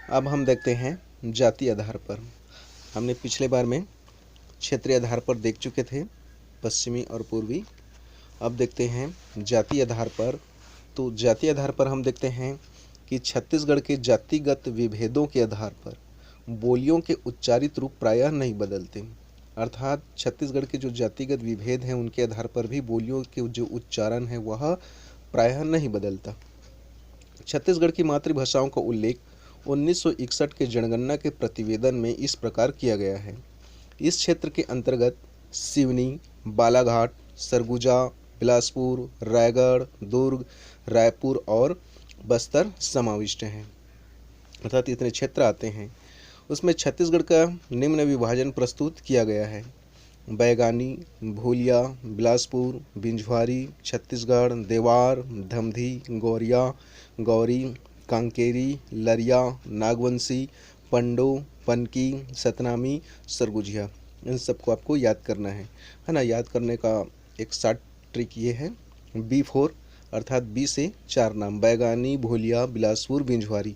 अब हम देखते हैं जाति आधार पर। हमने पिछले बार में क्षेत्रीय आधार पर देख चुके थे, पश्चिमी और पूर्वी। अब देखते हैं जाति आधार पर। तो जाति आधार पर हम देखते हैं कि छत्तीसगढ़ के जातिगत विभेदों के आधार पर बोलियों के उच्चारित रूप प्रायः नहीं बदलते। अर्थात छत्तीसगढ़ के जो जातिगत विभेद हैं उनके आधार पर भी बोलियों के जो उच्चारण है वह प्रायः नहीं बदलता। छत्तीसगढ़ की मातृभाषाओं का उल्लेख 1961 के जनगणना के प्रतिवेदन में इस प्रकार किया गया है। इस क्षेत्र के अंतर्गत सिवनी, बालाघाट, सरगुजा, बिलासपुर, रायगढ़, दुर्ग, रायपुर और बस्तर समाविष्ट हैं। अर्थात इतने क्षेत्र आते हैं। उसमें छत्तीसगढ़ का निम्न विभाजन प्रस्तुत किया गया है। बैगानी, भूलिया, बिलासपुर, बिंझवारी, छत्तीसगढ़, देवार, धमधी, गौरिया, गौरी, कांकेरी, लरिया, नागवंशी, पंडो, पनकी, सतनामी, सरगुजिया। इन सबको आपको याद करना है ना। याद करने का एक शॉर्ट ट्रिक ये है, B4 अर्थात बी से 4 नाम, बैगानी, भूलिया, बिलासपुर, बिंझवारी।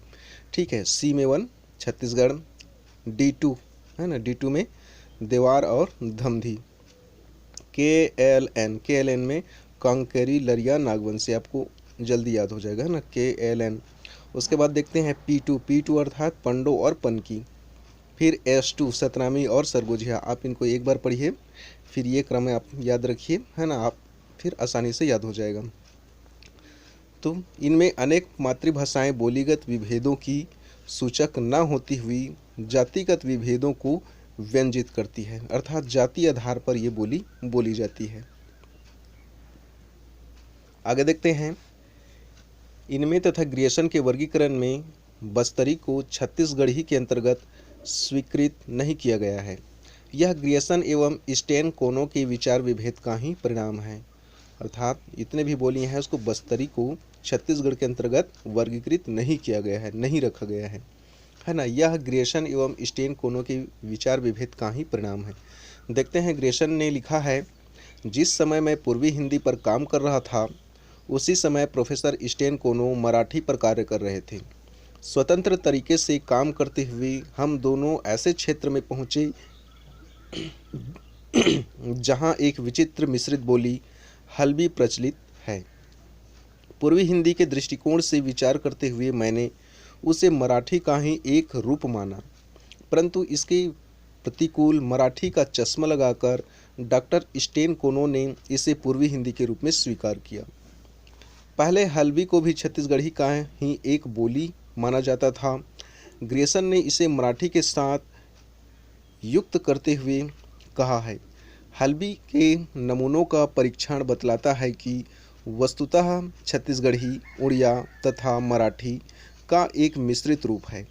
ठीक है। सी में 1 छत्तीसगढ़, D2 है ना, D2 में देवार और धमधी, KLN में कांकेरी, लरिया, नागवंशी। आपको जल्दी याद हो जाएगा ना, KLN। उसके बाद देखते हैं P2 अर्थात पंडो और पनकी। फिर S2 सतनामी और सरगुजिया। आप इनको एक बार पढ़िए, फिर ये क्रम आप याद रखिए, है ना, आप फिर आसानी से याद हो जाएगा। तो इनमें अनेक मातृभाषाएं बोलीगत विभेदों की सूचक न होती हुई जातिगत विभेदों को व्यंजित करती है। अर्थात जाति आधार पर ये बोली बोली जाती है। आगे देखते हैं, इनमें तथा ग्रियर्सन के वर्गीकरण में बस्तरी को छत्तीसगढ़ी के अंतर्गत स्वीकृत नहीं किया गया है। यह ग्रियर्सन एवं स्टेन कोनो के विचार विभेद का ही परिणाम है। अर्थात इतने भी बोलियां हैं उसको बस्तरी को छत्तीसगढ़ के अंतर्गत वर्गीकृत नहीं किया गया है, नहीं रखा गया है ना। यह ग्रियर्सन एवं स्टेन कोनो के विचार विभेद का ही परिणाम है। देखते हैं, ग्रियर्सन ने लिखा है, जिस समय मैं पूर्वी हिंदी पर काम कर रहा था उसी समय प्रोफेसर स्टेन कोनो मराठी पर कार्य कर रहे थे। स्वतंत्र तरीके से काम करते हुए हम दोनों ऐसे क्षेत्र में पहुँचे जहाँ एक विचित्र मिश्रित बोली हल्बी प्रचलित है। पूर्वी हिंदी के दृष्टिकोण से विचार करते हुए मैंने उसे मराठी का ही एक रूप माना, परंतु इसके प्रतिकूल मराठी का चश्मा लगाकर डॉक्टर स्टेन कोनो ने इसे पूर्वी हिंदी के रूप में स्वीकार किया। पहले हल्बी को भी छत्तीसगढ़ी का ही एक बोली माना जाता था। ग्रियर्सन ने इसे मराठी के साथ युक्त करते हुए कहा है, हल्बी के नमूनों का परीक्षण बतलाता है कि वस्तुतः छत्तीसगढ़ी, उड़िया तथा मराठी का एक मिश्रित रूप है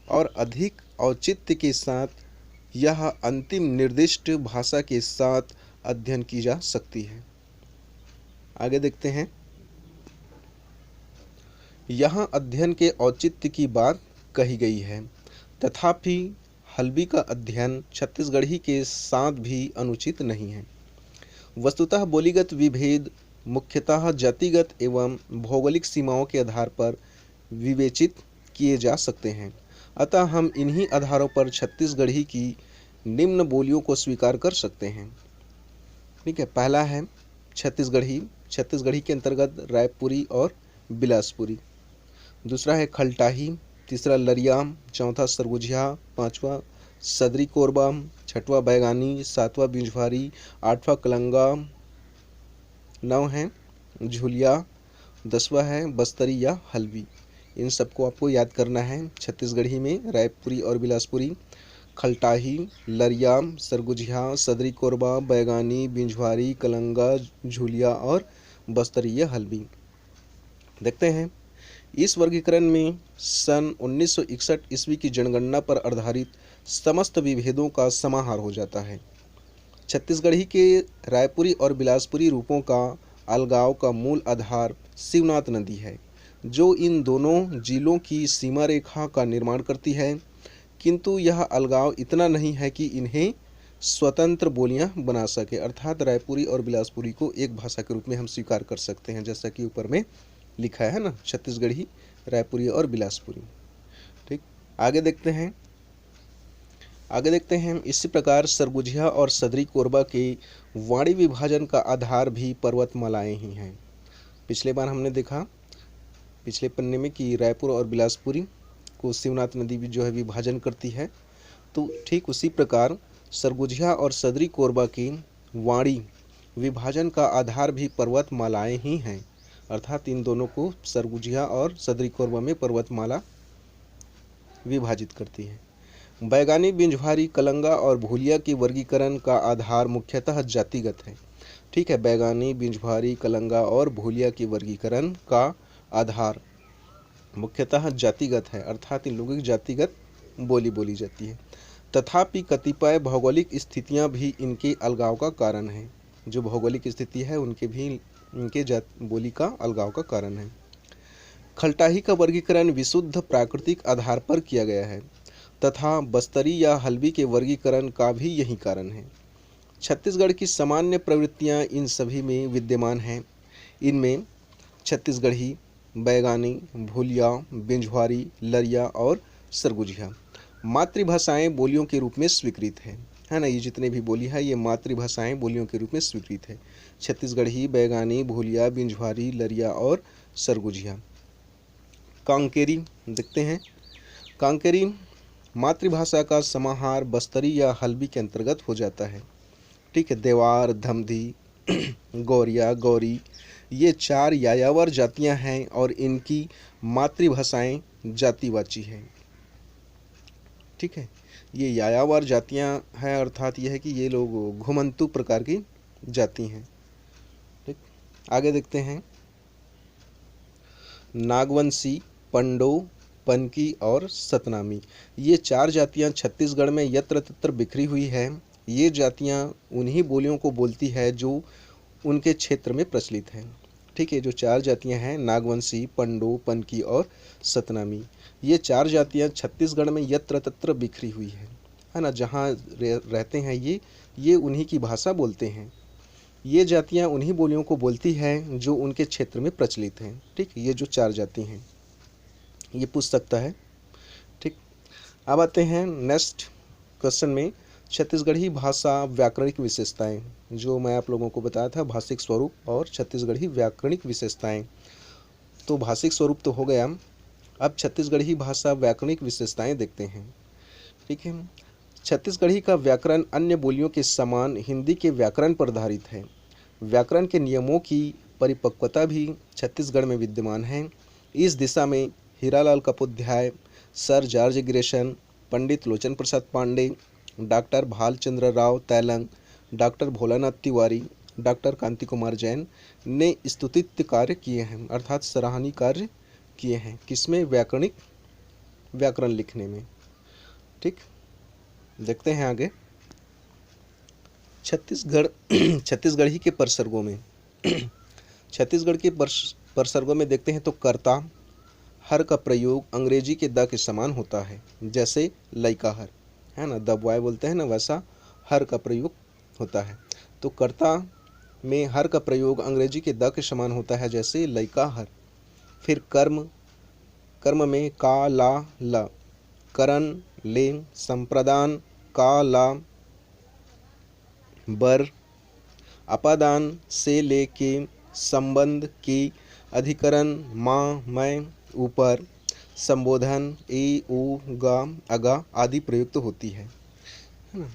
और अधिक औचित्य के साथ यह अंतिम निर्दिष्ट भाषा के साथ अध्ययन की जा सकती है। आगे देखते हैं, यहाँ अध्ययन के औचित्य की बात कही गई है, तथापि हल्बी का अध्ययन छत्तीसगढ़ी के साथ भी अनुचित नहीं है। वस्तुतः बोलीगत विभेद मुख्यतः जातिगत एवं भौगोलिक सीमाओं के आधार पर विवेचित किए जा सकते हैं। अतः हम इन्हीं आधारों पर छत्तीसगढ़ी की निम्न बोलियों को स्वीकार कर सकते हैं। ठीक है। पहला है छत्तीसगढ़ी। छत्तीसगढ़ी के अंतर्गत रायपुरी और बिलासपुरी। दूसरा है खलटाही, तीसरा लरिया, चौथा सरगुजिया, पांचवा सदरी कोरबा, छठवां बैगानी, सातवां बिंझवारी, आठवां कलंगा, 9 है झुलिया, 10वां है बस्तरी या हल्बी। इन सबको आपको याद करना है। छत्तीसगढ़ी में रायपुरी और बिलासपुरी, खलटाही, लरिया, सरगुजिया, सदरी कोरबा, बैगानी, बिंझवारी, कलंगा, झुलिया और बस्तरी या हल्बी। देखते हैं, इस वर्गीकरण में सन 1961 ईस्वी की जनगणना पर आधारित समस्त विभेदों का समाहार हो जाता है। छत्तीसगढ़ी के रायपुरी और बिलासपुरी रूपों का अलगाव का मूल आधार शिवनाथ नदी है, जो इन दोनों जिलों की सीमा रेखा का निर्माण करती है, किंतु यह अलगाव इतना नहीं है कि इन्हें स्वतंत्र बोलियां बना सके। अर्थात रायपुरी और बिलासपुरी को एक भाषा के रूप में हम स्वीकार कर सकते हैं, जैसा कि ऊपर में लिखा है ना, छत्तीसगढ़ी, रायपुरी और बिलासपुरी। ठीक। आगे देखते हैं इसी प्रकार सरगुजिया और सदरी कोरबा के वाणी विभाजन का आधार भी पर्वतमालाएं ही हैं। पिछले बार हमने देखा पिछले पन्ने में कि रायपुर और बिलासपुरी को शिवनाथ नदी भी जो है विभाजन करती है। तो ठीक उसी प्रकार सरगुजिया और सदरी कोरबा की वाणी विभाजन का आधार भी पर्वतमालाएं ही हैं। अर्थात इन दोनों को सरगुजिया और सदरी कोरबा में पर्वतमाला विभाजित करती है। बैगानी, बिंझवारी, कलंगा और भूलिया की वर्गीकरण का आधार मुख्यतः जातिगत है। ठीक है, बैगानी, बिंझवारी, कलंगा और भूलिया की वर्गीकरण का आधार मुख्यतः जातिगत है, अर्थात इन लोगों की जातिगत बोली बोली जाती है। तथापि कतिपय भौगोलिक स्थितियां भी इनके अलगाव का कारण है। जो भौगोलिक स्थिति है उनके बोली का अलगाव का कारण है। खलटाही का वर्गीकरण विशुद्ध प्राकृतिक आधार पर किया गया है तथा बस्तरी या हल्बी के वर्गीकरण का भी यही कारण है। छत्तीसगढ़ की सामान्य प्रवृत्तियां इन सभी में विद्यमान हैं। इनमें छत्तीसगढ़ी, बैगानी, भूलिया, बिंझवारी, लरिया और सरगुजिया मातृभाषाएं बोलियों के रूप में स्वीकृत है ना। ये जितने भी बोली है ये मातृभाषाएं बोलियों के रूप में स्वीकृत है। छत्तीसगढ़ी, बैगानी, भूलिया, बिंझवारी, लरिया और सरगुजिया। कांकेरी देखते हैं। कांकेरी मातृभाषा का समाहार बस्तरी या हल्बी के अंतर्गत हो जाता है। ठीक है, देवार, धमधी, गौरिया, गौरी ये 4 यायावर जातियां हैं और इनकी मातृभाषाएं जातिवाची हैं। ठीक है, ये यायावर जातियां हैं, अर्थात यह है कि ये लोग घुमंतु प्रकार की जाति हैं। ठीक, आगे देखते हैं। नागवंशी, पंडो, पनकी और सतनामी ये 4 जातियां छत्तीसगढ़ में यत्र तत्र बिखरी हुई है। ये जातियां उन्हीं बोलियों को बोलती है जो उनके क्षेत्र में प्रचलित हैं। ठीक है, जो 4 जातियां हैं नागवंशी, पंडो, पनकी और सतनामी, ये 4 जातियां छत्तीसगढ़ में यत्र तत्र बिखरी हुई है ना। जहाँ रहते हैं ये उन्हीं की भाषा बोलते हैं। ये जातियां उन्हीं बोलियों को बोलती हैं जो उनके क्षेत्र में प्रचलित हैं। ठीक, ये जो 4 जाति हैं ये पूछ सकता है। ठीक, अब आते हैं नेक्स्ट क्वेश्चन में। छत्तीसगढ़ी भाषा व्याकरणिक विशेषताएं, जो मैं आप लोगों को बताया था भाषिक स्वरूप और छत्तीसगढ़ी व्याकरणिक विशेषताएं। तो भाषिक स्वरूप तो हो गया, अब छत्तीसगढ़ी भाषा व्याकरणिक विशेषताएं देखते हैं। ठीक है, छत्तीसगढ़ी का व्याकरण अन्य बोलियों के समान हिंदी के व्याकरण पर आधारित है। व्याकरण के नियमों की परिपक्वता भी छत्तीसगढ़ में विद्यमान है। इस दिशा में Hiralal Kapodhyay, sir George Grierson, Pandit Lochan Prasad Pandey, doctor Bhalchandra Rao Tailang, doctor Bholanath Tiwari, doctor Kanti Kumar Jain ने स्तुतित कार्य किए हैं, अर्थात सराहनीय कार्य किए हैं। किसमें? व्याकरण लिखने में। ठीक, देखते हैं आगे। छत्तीसगढ़ी के परसर्गों में छत्तीसगढ़ के परसर्गों में देखते हैं तो कर्ता हर का प्रयोग अंग्रेजी के द के समान होता है। जैसे लइका हर है ना, द बॉय बोलते हैं ना, वैसा हर का प्रयोग होता है। तो कर्ता में हर का प्रयोग अंग्रेजी के द के समान होता है, जैसे लइका हर। फिर कर्म में का, ला, ल, करण, ले, संप्रदान का, ला, बर, अपादान से लेके, संबंध की, अधिकरण माँ, मैं, ऊपर, संबोधन ए, उ, गा, अगा आदि प्रयुक्त होती है ना।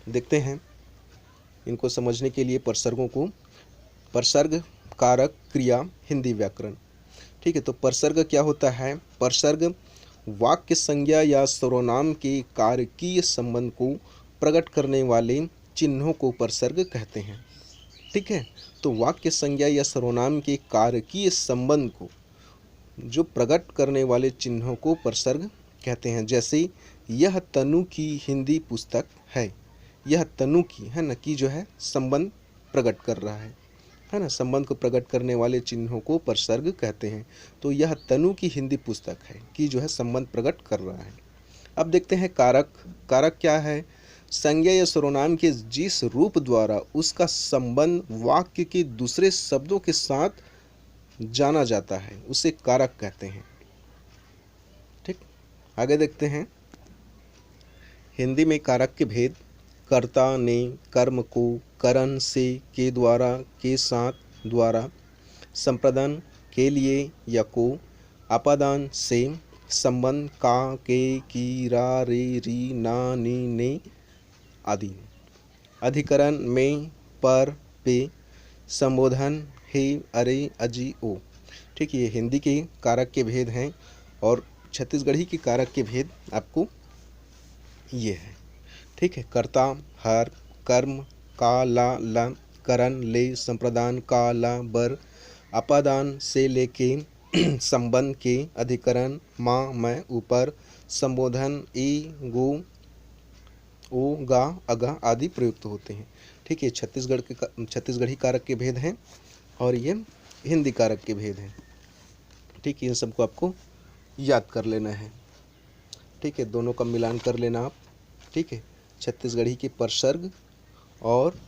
देखते हैं इनको समझने के लिए परसर्गों को। परसर्ग, कारक, क्रिया, हिंदी व्याकरण। ठीक है, तो परसर्ग क्या होता है? परसर्ग वाक्य संज्ञा या सर्वनाम के कारकीय संबंध को प्रकट करने वाले चिन्हों को परसर्ग कहते हैं। ठीक है, तो वाक्य संज्ञा या सर्वनाम के कारकीय संबंध को जो प्रकट करने वाले चिन्हों को परसर्ग कहते हैं। जैसे यह तनु की हिंदी पुस्तक है। यह तनु की है ना, की जो है संबंध प्रकट कर रहा है ना, संबंध को प्रकट करने वाले चिन्हों को परसर्ग कहते हैं। तो यह तनु की हिंदी पुस्तक है, की जो है संबंध प्रकट कर रहा है। अब देखते हैं कारक। कारक क्या है? संज्ञा या सर्वनाम के जिस रूप द्वारा उसका संबंध वाक्य के दूसरे शब्दों के साथ जाना जाता है उसे कारक कहते हैं। ठीक, आगे देखते हैं हिंदी में कारक के भेद। कर्ता ने कर्म को करण से, के द्वारा, के साथ, द्वारा, संप्रदान के लिए या को, आपादान से, संबंध का, के, की, रा, रे, री, ना, नी, ने आदि। अधिकरण में पर, पे, संबोधन हे, अरे, अजी, ओ। ठीक है, ये हिंदी के कारक के भेद हैं और छत्तीसगढ़ी के कारक के भेद आपको ये है। ठीक है, कर्ता हर, कर्म का, ला, करण ले, संप्रदान का, ला, बर, अपादान से लेके संबंध के, अधिकरण माँ, मैं, ऊपर, संबोधन ई, गो, ओ, गा, अगा आदि प्रयुक्त होते हैं। ठीक है, छत्तीसगढ़ी कारक के भेद हैं और ये हिंदी कारक के भेद हैं। ठीक है, इन सबको आपको याद कर लेना है। ठीक है, दोनों का मिलान कर लेना आप। ठीक है, छत्तीसगढ़ी के परसर्ग और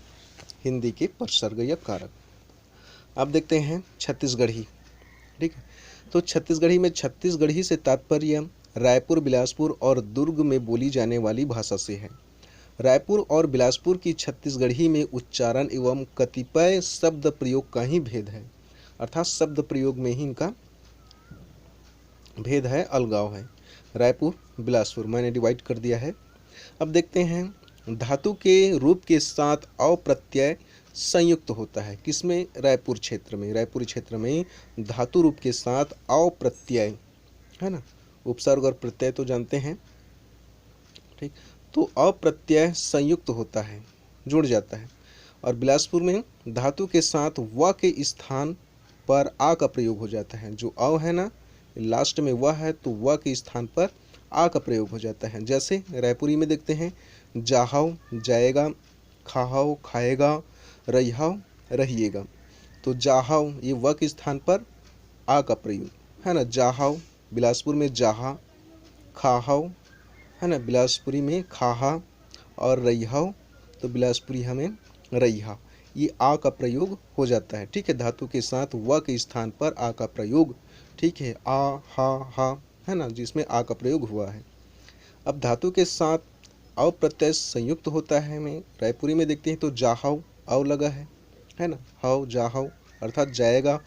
हिंदी के परसर्ग या कारक। अब देखते हैं छत्तीसगढ़ी। ठीक है, तो छत्तीसगढ़ी में छत्तीसगढ़ी से तात्पर्य रायपुर, बिलासपुर और दुर्ग में बोली जाने वाली भाषा से है। रायपुर और बिलासपुर की छत्तीसगढ़ी में उच्चारण एवं कतिपय शब्द प्रयोग का ही भेद है, अर्थात शब्द प्रयोग में ही इनका भेद है, अलगाव है। रायपुर, बिलासपुर मैंने डिवाइड कर दिया है। अब देखते हैं धातु के रूप के साथ अ प्रत्यय संयुक्त होता है। किसमें? रायपुर क्षेत्र में। रायपुर क्षेत्र में धातु रूप के साथ अ प्रत्यय है ना, उपसर्ग और प्रत्यय तो जानते हैं। ठीक, तो अ प्रत्यय संयुक्त होता है, जुड़ जाता है। और बिलासपुर में धातु के साथ व के स्थान पर आ का प्रयोग हो जाता है। जो अ है ना, लास्ट में वह है तो वह के स्थान पर आ का प्रयोग हो जाता है। जैसे रायपुरी में देखते हैं जाहाव, जाएगा, खाहाव, खाएगा, रहिहाव, रहिएगा। तो जाहाव ये व के स्थान पर आ का प्रयोग है ना, जाहाव। बिलासपुर में जाहा, खाहाव है ना, बिलासपुरी में खाहा, और रहिहाव तो बिलासपुरी हमें रहिहा। ये आ का प्रयोग हो जाता है। ठीक है, धातु के साथ व के स्थान पर आ का प्रयोग। ठीक है, आ, हा है ना, जिसमें आ का प्रयोग हुआ है। अब धातु के साथ अव प्रत्यय संयुक्त होता है। हमें रायपुरी में देखते हैं तो जाहाव अव लगा है ना, हाव जाहाव अर्थात जाएगा।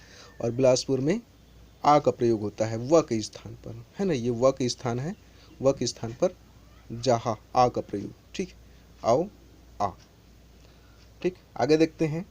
और बिलासपुर में आ का प्रयोग होता है व के स्थान पर है ना, ये व के स्थान है, व के स्थान पर जाहा, आ का प्रयोग। ठीक, आओ, आ। ठीक, आगे देखते हैं